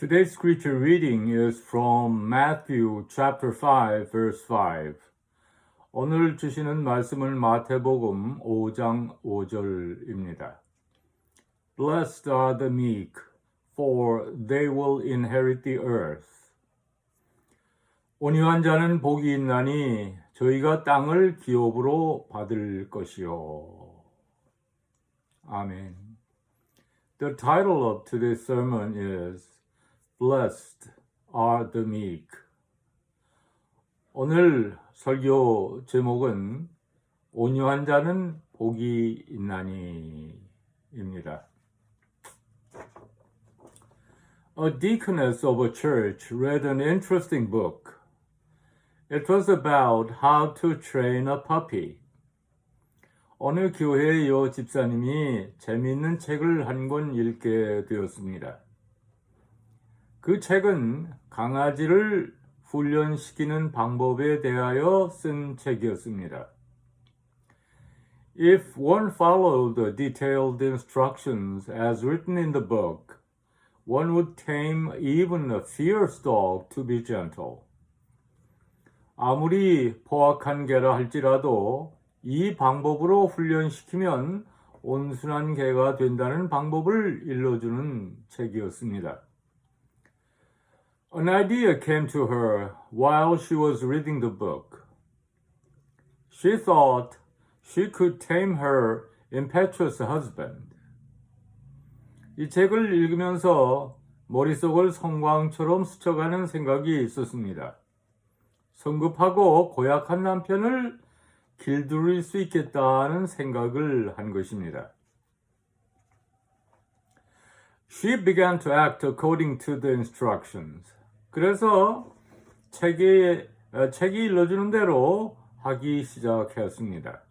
Today's scripture reading is from Matthew chapter 5 verse 5. 오늘 주시는 말씀은 마태복음 5장 5절입니다. Blessed are the meek, for they will inherit the earth. 온유한 자는 복이 있나니 저희가 땅을 기업으로 받을 것이요. 아멘. The title of today's sermon is Blessed are the meek. 오늘 설교 제목은 온유한 자는 복이 있나니입니다. A deaconess of a church read an interesting book. It was about how to train a puppy. 어느 교회의 여 집사님이 재미있는 책을 한 권 읽게 되었습니다. 그 책은 강아지를 훈련시키는 방법에 대하여 쓴 책이었습니다. If one followed the detailed instructions as written in the book, one would tame even a fierce dog to be gentle. 아무리 포악한 개라 할지라도 이 방법으로 훈련시키면 온순한 개가 된다는 방법을 일러주는 책이었습니다. An idea came to her while she was reading the book. She thought she could tame her impetuous husband. 이 책을 읽으면서 머릿속을 성광처럼 스쳐가는 생각이 있었습니다. 성급하고 고약한 남편을 길들일 수 있겠다는 생각을 한 것입니다. She began to act according to the instructions. 그래서 책이 일러주는 대로 하기 시작했습니다.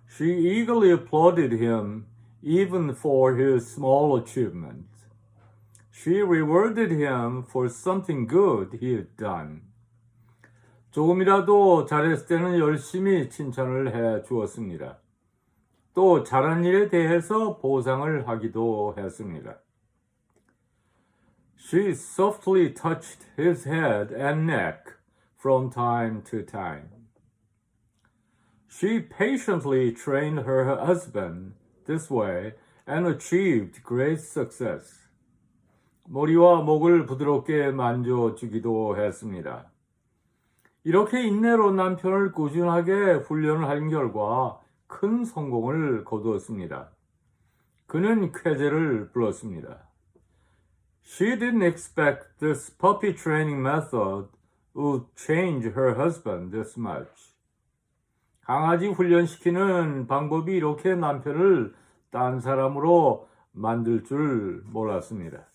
She eagerly applauded him even for his small achievements. She rewarded him for something good he had done. 조금이라도 잘했을 때는 열심히 칭찬을 해 주었습니다. 또 잘한 일에 대해서 보상을 하기도 했습니다. She softly touched his head and neck from time to time. She patiently trained her husband this way and achieved great success. 머리와 목을 부드럽게 만져주기도 했습니다. 이렇게 인내로 남편을 꾸준하게 훈련을 한 결과 큰 성공을 거두었습니다. 그는 쾌재를 불렀습니다. She didn't expect this puppy training method would change her husband this much. 강아지 훈련시키는 방법이 이렇게 남편을 딴 사람으로 만들 줄 몰랐습니다.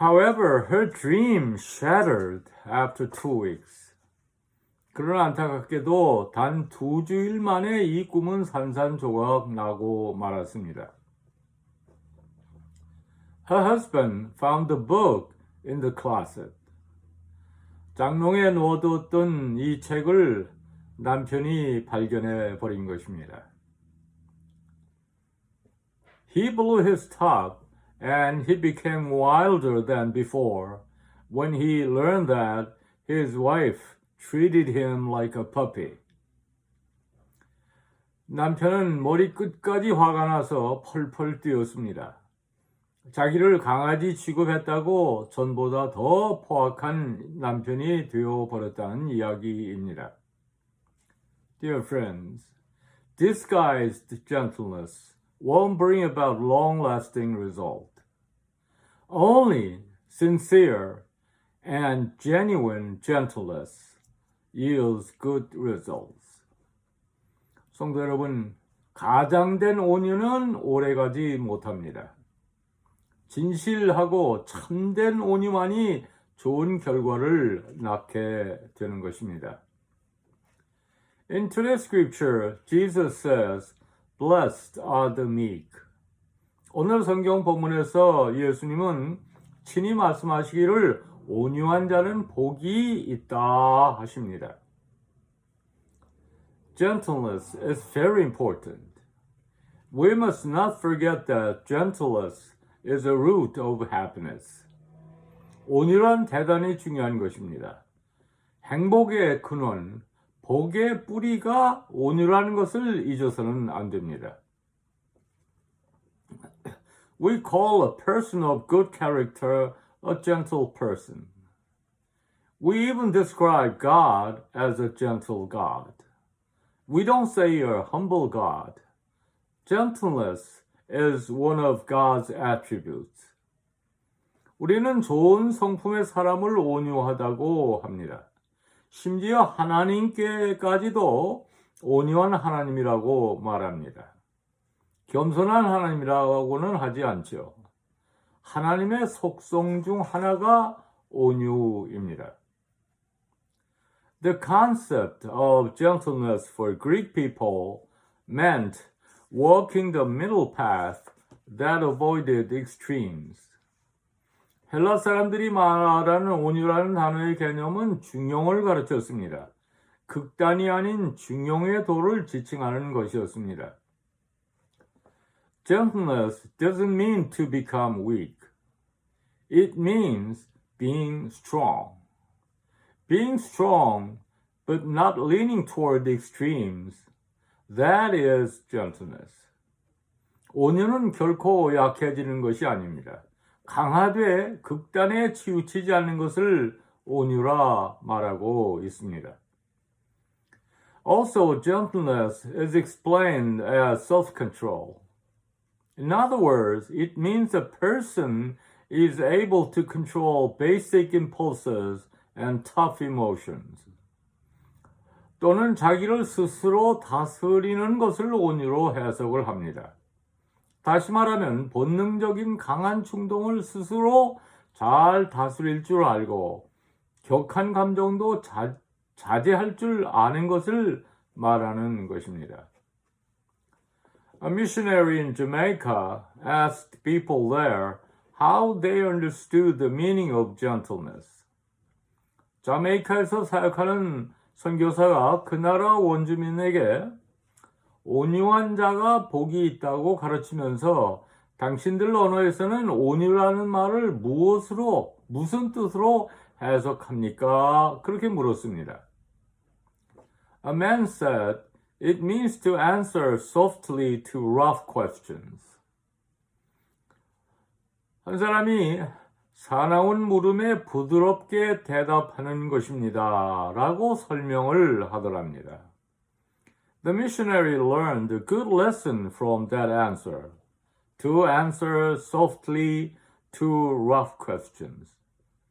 However, her dream shattered after 2 weeks. 그러나 안타깝게도 단 2주일 만에 이 꿈은 산산조각 나고 말았습니다. Her husband found the book in the closet. 장롱에 넣어뒀던 이 책을 남편이 발견해 버린 것입니다. He blew his top and he became wilder than before when he learned that his wife treated him like a puppy. 남편은 머리끝까지 화가 나서 펄펄 뛰었습니다. 자기를 강아지 취급했다고 전보다 더 포악한 남편이 되어버렸다는 이야기입니다. Dear friends, disguised gentleness won't bring about long-lasting result. Only sincere and genuine gentleness yields good results. 성도 여러분, 가장된 온유는 오래가지 못합니다. 진실하고 참된 온유만이 좋은 결과를 낳게 되는 것입니다. In today's scripture, Jesus says, Blessed are the meek. 오늘 성경 본문에서 예수님은 친히 말씀하시기를 온유한 자는 복이 있다 하십니다. Gentleness is very important. We must not forget that gentleness is a root of happiness. 온유란 대단히 중요한 것입니다. 행복의 근원, 복의 뿌리가 온유라는 것을 잊어서는 안 됩니다. We call a person of good character a gentle person. We even describe God as a gentle God. We don't say a humble God. Gentleness is one of God's attributes. 우리는 좋은 성품의 사람을 온유하다고 합니다. 심지어 하나님께까지도 온유한 하나님이라고 말합니다. 겸손한 하나님이라고는 하지 않죠. 하나님의 속성 중 하나가 온유입니다. The concept of gentleness for Greek people meant walking the middle path that avoided extremes. 헬라 사람들이 말하는 온유라는 단어의 개념은 중용을 가르쳤습니다. 극단이 아닌 중용의 도를 지칭하는 것이었습니다. Gentleness doesn't mean to become weak. It means being strong. Being strong, but not leaning toward the extremes, that is gentleness. 온유는 결코 약해지는 것이 아닙니다. 강하되 극단에 치우치지 않는 것을 온유라 말하고 있습니다. Also, gentleness is explained as self-control. In other words, it means a person is able to control basic impulses and tough emotions. 또는 자기를 스스로 다스리는 것을 온유로 해석을 합니다. 다시 말하면 본능적인 강한 충동을 스스로 잘 다스릴 줄 알고 격한 감정도 자제할 줄 아는 것을 말하는 것입니다. A missionary in Jamaica asked people there how they understood the meaning of gentleness. 자메이카에서 사역하는 선교사가 그 나라 원주민에게 온유한 자가 복이 있다고 가르치면서 당신들 언어에서는 온유라는 말을 무슨 뜻으로 해석합니까? 그렇게 물었습니다. A man said, it means to answer softly to rough questions. 한 사람이 사나운 물음에 부드럽게 대답하는 것입니다. 라고 설명을 하더랍니다. The missionary learned a good lesson from that answer, to answer softly to rough questions.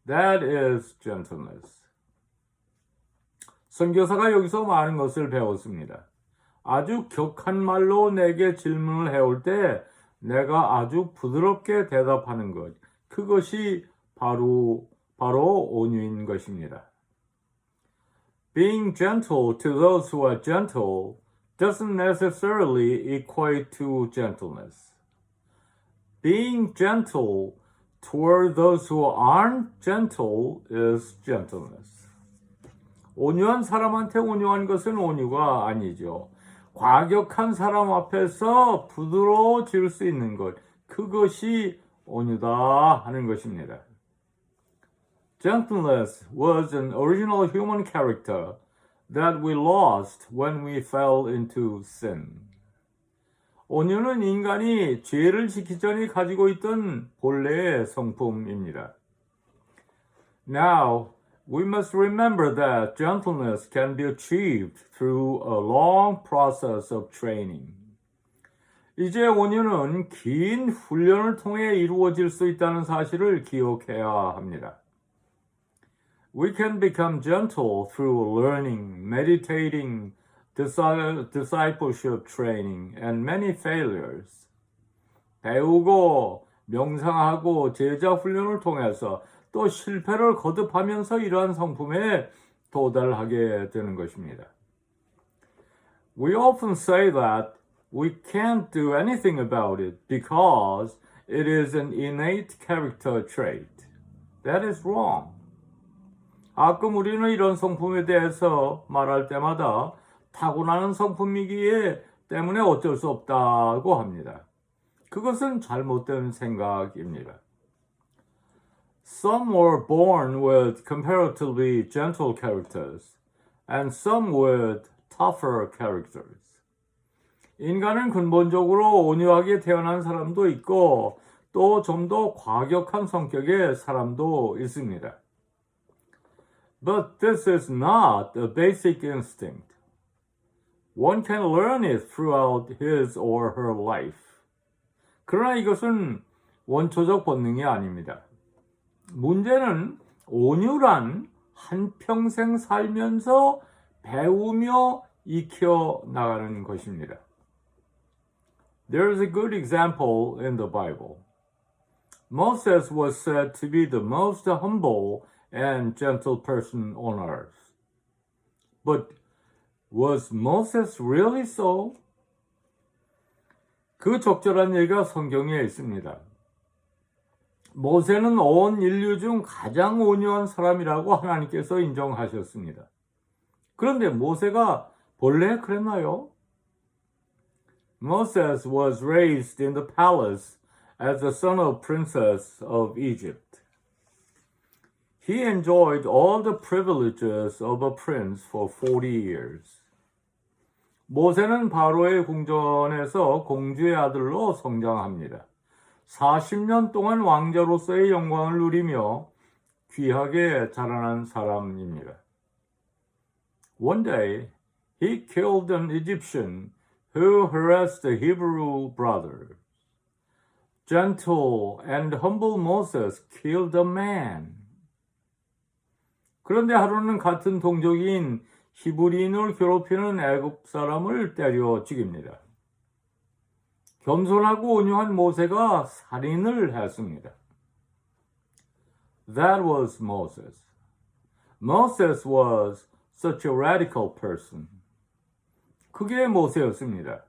That is gentleness. 선교사가 여기서 많은 것을 배웠습니다. 아주 격한 말로 내게 질문을 해올 때 내가 아주 부드럽게 대답하는 것, 그것이 바로 온유인 것입니다. Being gentle to those who are gentle doesn't necessarily equate to gentleness. Being gentle toward those who aren't gentle is gentleness. 온유한 사람한테 온유한 것은 온유가 아니죠. 과격한 사람 앞에서 부드러워질 수 있는 것, 그것이 온유다 하는 것입니다. Gentleness was an original human character that we lost when we fell into sin. 온유는 인간이 죄를 지기 전에 가지고 있던 본래의 성품입니다. Now, we must remember that gentleness can be achieved through a long process of training. 이제 온유는 긴 훈련을 통해 이루어질 수 있다는 사실을 기억해야 합니다. We can become gentle through learning, meditating, discipleship training, and many failures. 배우고, 명상하고, 제자 훈련을 통해서 또 실패를 거듭하면서 이러한 성품에 도달하게 되는 것입니다. We often say that we can't do anything about it because it is an innate character trait. That is wrong. 가끔 우리는 이런 성품에 대해서 말할 때마다 타고나는 성품이기에 때문에 어쩔 수 없다고 합니다. 그것은 잘못된 생각입니다. Some were born with comparatively gentle characters, and some with tougher characters. 인간은 근본적으로 온유하게 태어난 사람도 있고 또 좀 더 과격한 성격의 사람도 있습니다. But this is not a basic instinct. One can learn it throughout his or her life. 그러나 이것은 원초적 본능이 아닙니다. 문제는 온유란 한평생 살면서 배우며 익혀 나가는 것입니다. There is a good example in the Bible. Moses was said to be the most humble and gentle person on earth. But was Moses really so? 그 적절한 얘기가 성경에 있습니다. 모세는 온 인류 중 가장 온유한 사람이라고 하나님께서 인정하셨습니다. 그런데 모세가 본래 그랬나요? Moses was raised in the palace as the son of princess of Egypt. He enjoyed all the privileges of a prince for 40 years. 모세는 바로의 궁전에서 공주의 아들로 성장합니다. 40년 동안 왕자로서의 영광을 누리며 귀하게 자라난 사람입니다. One day, he killed an Egyptian who harassed the Hebrew brothers. Gentle and humble Moses killed a man. 그런데 하루는 같은 동족인 히브리인을 괴롭히는 애굽 사람을 때려 죽입니다. 겸손하고 온유한 모세가 살인을 했습니다. That was Moses. Moses was such a radical person. 그게 모세였습니다.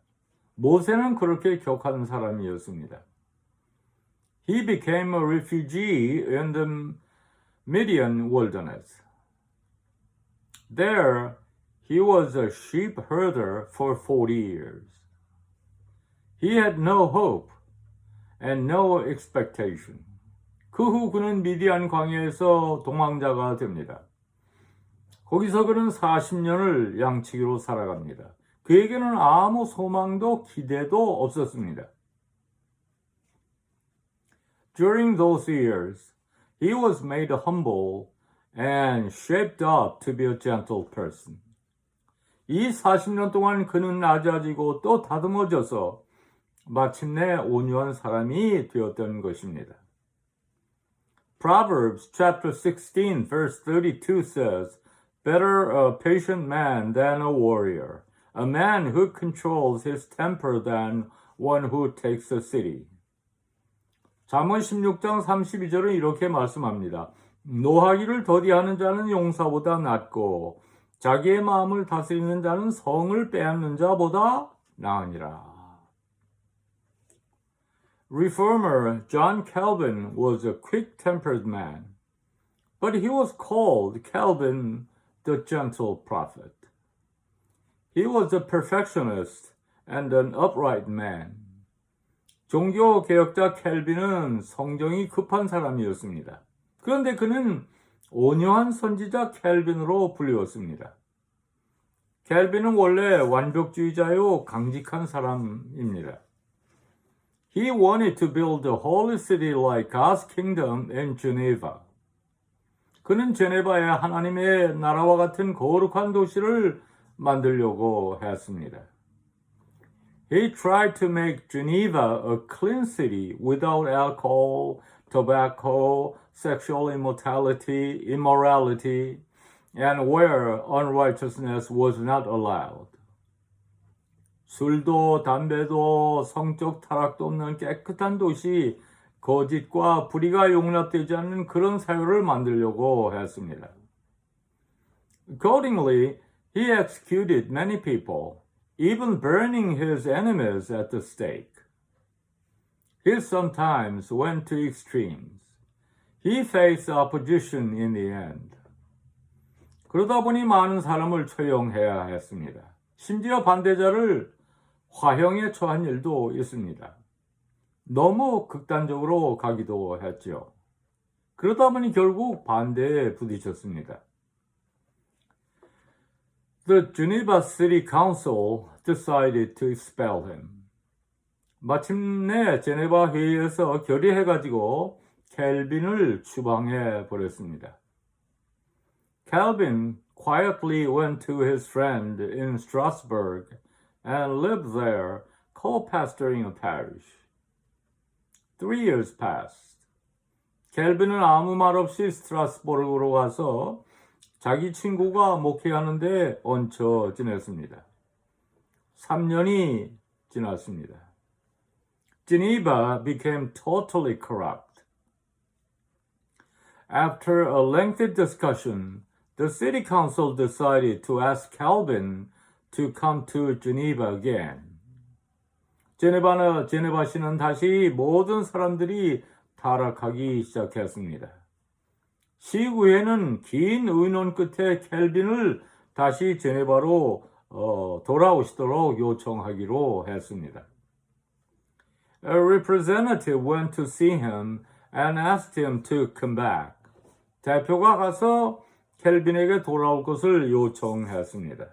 모세는 그렇게 격한 사람이었습니다. He became a refugee in the Midian wilderness. There, he was a sheep herder for 40 years. He had no hope and no expectation. 그 후 그는 미디안 광야에서 동행자가 됩니다. 거기서 그는 40년을 양치기로 살아갑니다. 그에게는 아무 소망도 기대도 없었습니다. During those years, he was made humble and shaped up to be a gentle person. 이 40년 동안 그는 낮아지고 또 다듬어져서 마침내 온유한 사람이 되었던 것입니다. Proverbs chapter 16 verse 32 says, Better a patient man than a warrior, a man who controls his temper than one who takes a city. 잠언 16장 32절은 이렇게 말씀합니다. 노하기를 더디하는 자는 용사보다 낫고 자기의 마음을 다스리는 자는 성을 빼앗는 자보다 나으니라. Reformer John Calvin was a quick-tempered man, but he was called Calvin the gentle prophet. He was a perfectionist and an upright man. 종교 개혁자 켈빈은 성정이 급한 사람이었습니다. 그런데 그는 온유한 선지자 켈빈으로 불리웠습니다. 켈빈은 원래 완벽주의자요 강직한 사람입니다. He wanted to build a holy city like God's kingdom in Geneva. 그는 제네바에 하나님의 나라와 같은 거룩한 도시를 만들려고 했습니다. He tried to make Geneva a clean city without alcohol, tobacco, sexual immorality, and where unrighteousness was not allowed. 술도 담배도 성적 타락도 없는 깨끗한 도시, 거짓과 불의가 용납되지 않는 그런 사회를 만들려고 했습니다. Accordingly, he executed many people, even burning his enemies at the stake. He sometimes went to extremes. He faced opposition in the end. 그러다 보니 많은 사람을 처형해야 했습니다. 심지어 반대자를 화형에 처한 일도 있습니다. 너무 극단적으로 가기도 했죠. 그러다 보니 결국 반대에 부딪혔습니다. The Geneva City Council decided to expel him. 마침내 제네바 회의에서 결의해가지고 켈빈을 추방해 버렸습니다. Calvin quietly went to his friend in Strasbourg and lived there, co-pastoring a parish. 3 years passed. 켈빈은 아무 말 없이 스트라스부르크로 가서 자기 친구가 목회하는데 얹혀 지냈습니다. 3년이 지났습니다. Geneva became totally corrupt. After a lengthy discussion, the city council decided to ask Calvin to come to Geneva again. 제네바시는 다시 모든 사람들이 타락하기 시작했습니다. 시의회는 긴 의논 끝에 켈빈을 다시 제네바로 돌아오시도록 요청하기로 했습니다. A representative went to see him and asked him to come back. 대표가 가서 켈빈에게 돌아올 것을 요청했습니다.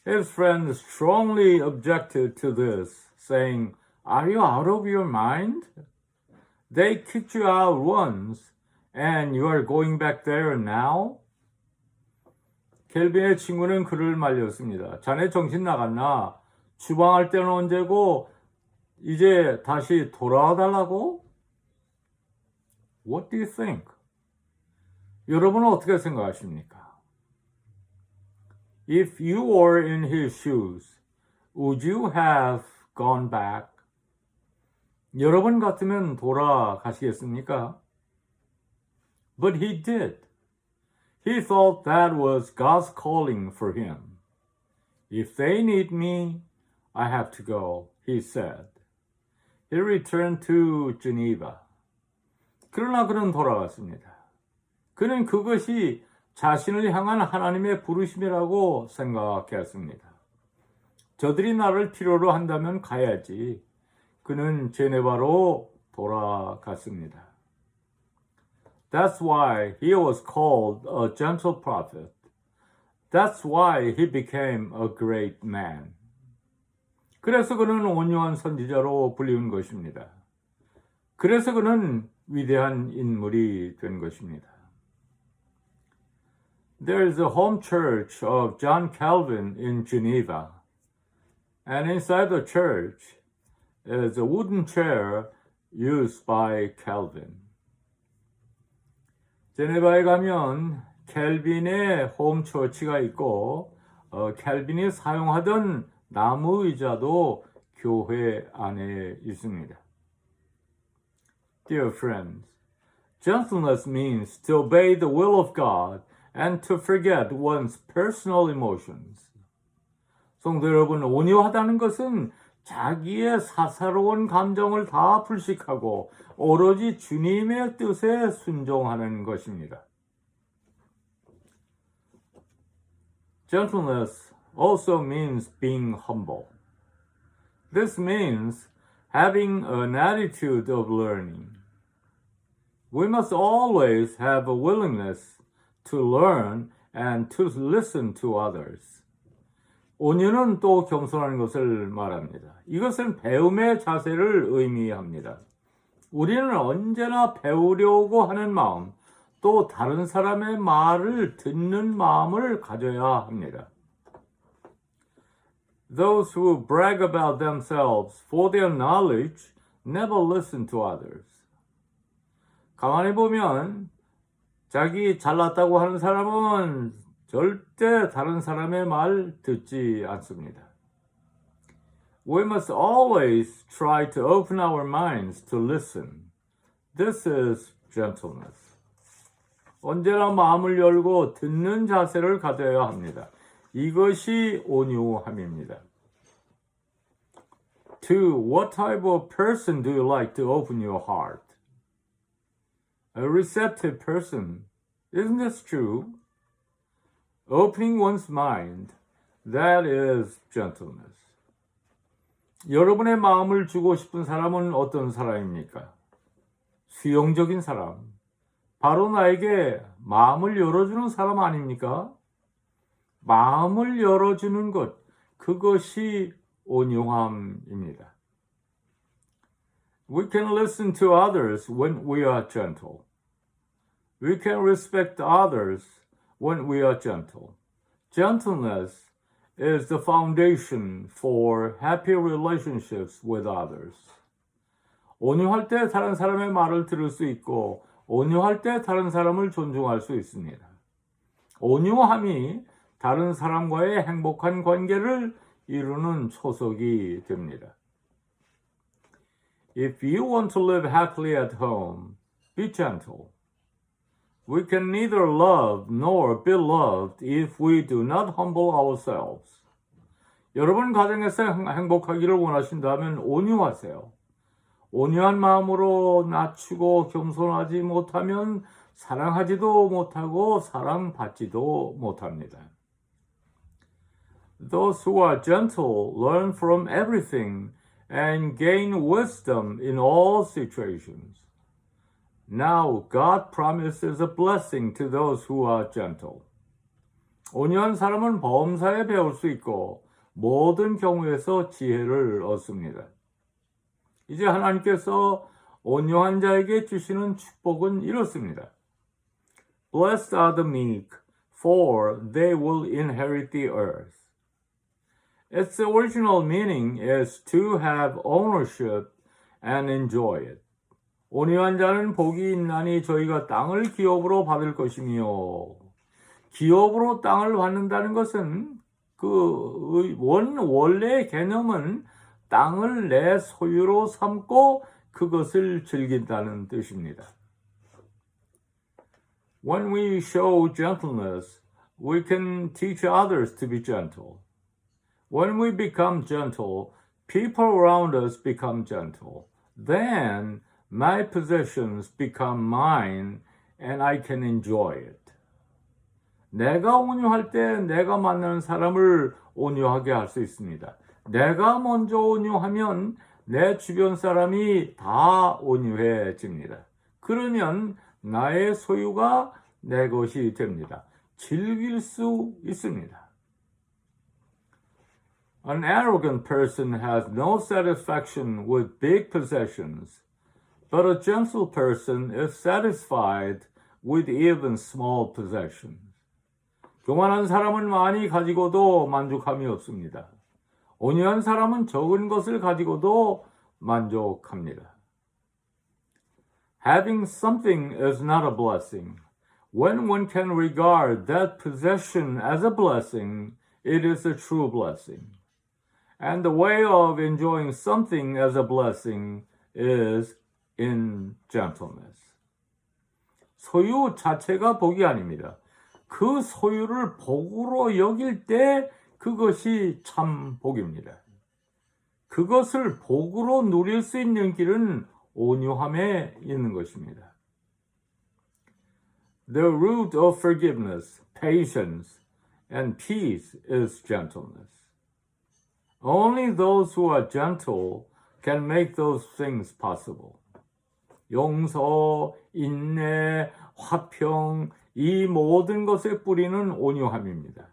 His friend strongly objected to this, saying, "Are you out of your mind? They kicked you out once, and you are going back there now?" 켈빈의 친구는 그를 말렸습니다. 자네 정신 나갔나? 추방할 때는 언제고 이제 다시 돌아와 달라고? What do you think? 여러분은 어떻게 생각하십니까? If you were in his shoes, would you have gone back? 여러분 같으면 돌아가시겠습니까? But he did. He thought that was God's calling for him. If they need me, I have to go, he said. He returned to Geneva. 그러나 그는 돌아갔습니다. 그는 그것이 자신을 향한 하나님의 부르심이라고 생각했습니다. 저들이 나를 필요로 한다면 가야지. 그는 제네바로 돌아갔습니다. That's why he was called a gentle prophet. That's why he became a great man. 그래서 그는 온유한 선지자로 불리운 것입니다. 그래서 그는 위대한 인물이 된 것입니다. There is a home church of John Calvin in Geneva, and inside the church is a wooden chair used by Calvin. 제네바에 가면 켈빈의 홈처치가 있고 켈빈이 사용하던 나무 의자도 교회 안에 있습니다. Dear friends, gentleness means to obey the will of God and to forget one's personal emotions. 성도 여러분, 온유하다는 것은 자기의 사사로운 감정을 다 불식하고 오로지 주님의 뜻에 순종하는 것입니다. Gentleness also means being humble. This means having an attitude of learning. We must always have a willingness to learn and to listen to others. 온유는 또 겸손하는 것을 말합니다. 이것은 배움의 자세를 의미합니다. 우리는 언제나 배우려고 하는 마음, 또 다른 사람의 말을 듣는 마음을 가져야 합니다. Those who brag about themselves for their knowledge never listen to others. 가만히 보면 자기 잘났다고 하는 사람은 절대 다른 사람의 말 듣지 않습니다. We must always try to open our minds to listen. This is gentleness. 언제나 마음을 열고 듣는 자세를 가져야 합니다. 이것이 온유함입니다. To what type of person do you like to open your heart? A receptive person. Isn't this true? Opening one's mind, that is gentleness. 여러분의 마음을 주고 싶은 사람은 어떤 사람입니까? 수용적인 사람. 바로 나에게 마음을 열어주는 사람 아닙니까? 마음을 열어주는 것, 그것이 온유함입니다. We can listen to others when we are gentle. We can respect others when we are gentle. Gentleness is the foundation for happy relationships with others. 온유할 때 다른 사람의 말을 들을 수 있고 온유할 때 다른 사람을 존중할 수 있습니다. 온유함이 다른 사람과의 행복한 관계를 이루는 초석이 됩니다. If you want to live happily at home, be gentle. We can neither love nor be loved if we do not humble ourselves. 여러분 가정에서 행복하기를 원하신다면 온유하세요. 온유한 마음으로 낮추고 겸손하지 못하면 사랑하지도 못하고 사랑받지도 못합니다. Those who are gentle learn from everything and gain wisdom in all situations. Now God promises a blessing to those who are gentle. 온유한 사람은 범사에 배울 수 있고 모든 경우에서 지혜를 얻습니다. 이제 하나님께서 온유한 자에게 주시는 축복은 이렇습니다. Blessed are the meek, for they will inherit the earth. Its original meaning is to have ownership and enjoy it. 온유한 자는 복이 있나니 저희가 땅을 기업으로 받을 것이며, 기업으로 땅을 받는다는 것은 원래의 개념은 땅을 내 소유로 삼고 그것을 즐긴다는 뜻입니다. When we show gentleness, we can teach others to be gentle. When we become gentle, people around us become gentle. Then my possessions become mine and I can enjoy it. 내가 온유할 때 내가 만나는 사람을 온유하게 할 수 있습니다. 내가 먼저 온유하면 내 주변 사람이 다 온유해집니다. 그러면 나의 소유가 내 것이 됩니다. 즐길 수 있습니다. An arrogant person has no satisfaction with big possessions, but a gentle person is satisfied with even small possessions. 교만한 사람은 많이 가지고도 만족함이 없습니다. 온유한 사람은 적은 것을 가지고도 만족합니다. Having something is not a blessing. When one can regard that possession as a blessing, it is a true blessing. And the way of enjoying something as a blessing is in gentleness. 소유 자체가 복이 아닙니다. 그 소유를 복으로 여길 때 그것이 참 복입니다. 그것을 복으로 누릴 수 있는 길은 온유함에 있는 것입니다. The root of forgiveness, patience, and peace is gentleness. Only those who are gentle can make those things possible. 용서, 인내, 화평, 이 모든 것의 뿌리는 온유함입니다.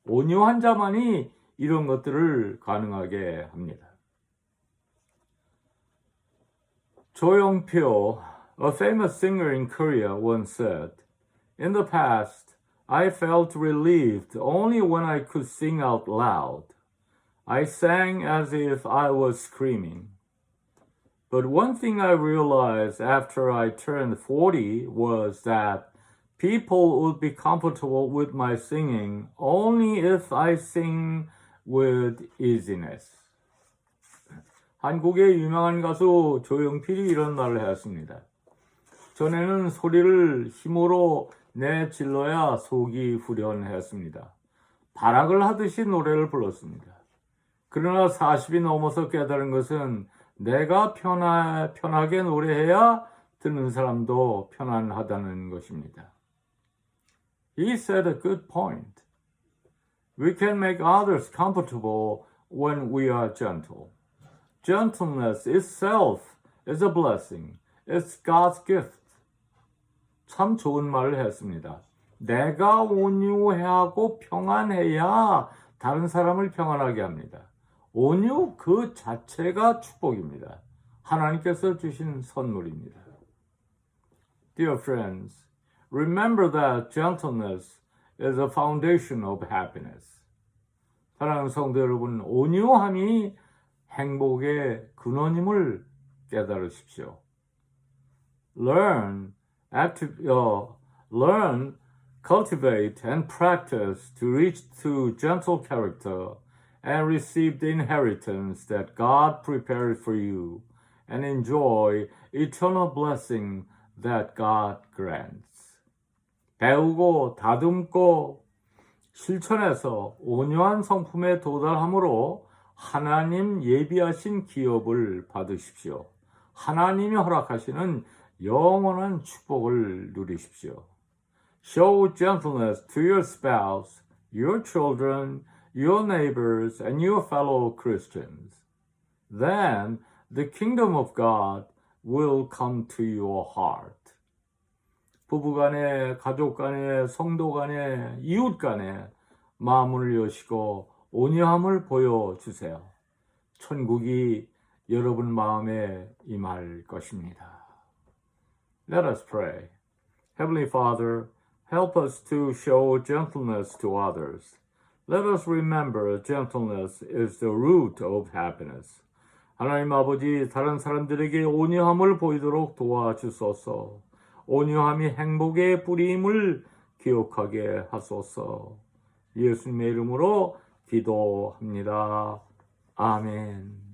온유한 자만이 이런 것들을 가능하게 합니다. 조용표, a famous singer in Korea, once said, "In the past, I felt relieved only when I could sing out loud. I sang as if I was screaming. But one thing I realized after I turned 40 was that people would be comfortable with my singing only if I sing with easiness." 한국의 유명한 가수 조용필이 이런 말을 하였습니다. 전에는 소리를 힘으로 내질러야 속이 후련했습니다. 발악을 하듯이 노래를 불렀습니다. 그러나 40이 넘어서 깨달은 것은 내가 편하게 노래해야 듣는 사람도 편안하다는 것입니다. He said a good point. We can make others comfortable when we are gentle. Gentleness itself is a blessing. It's God's gift. 참 좋은 말을 했습니다. 내가 온유하고 평안해야 다른 사람을 평안하게 합니다. 온유 그 자체가 축복입니다. 하나님께서 주신 선물입니다. Dear friends, remember that gentleness is a foundation of happiness. 사랑하는 성도 여러분, 온유함이 행복의 근원임을 깨달으십시오. Learn, cultivate, and practice to reach to gentle character and receive the inheritance that God prepared for you and enjoy eternal blessing that God grants. 배우고 다듬고 실천해서 온유한 성품에 도달함으로 하나님 예비하신 기업을 받으십시오. 하나님이 허락하시는 영원한 축복을 누리십시오. Show gentleness to your spouse, your children, your neighbors, and your fellow Christians. Then the kingdom of God will come to your heart. 부부간에, 가족간에, 성도간에, 이웃간에 마음을 여시고 온유함을 보여주세요. 천국이 여러분 마음에 임할 것입니다. Let us pray. Heavenly Father, help us to show gentleness to others. Let us remember gentleness is the root of happiness. 하나님 아버지, 다른 사람들에게 온유함을 보이도록 도와주소서. 온유함이 행복의 뿌리임을 기억하게 하소서. 예수님의 이름으로 기도합니다. 아멘.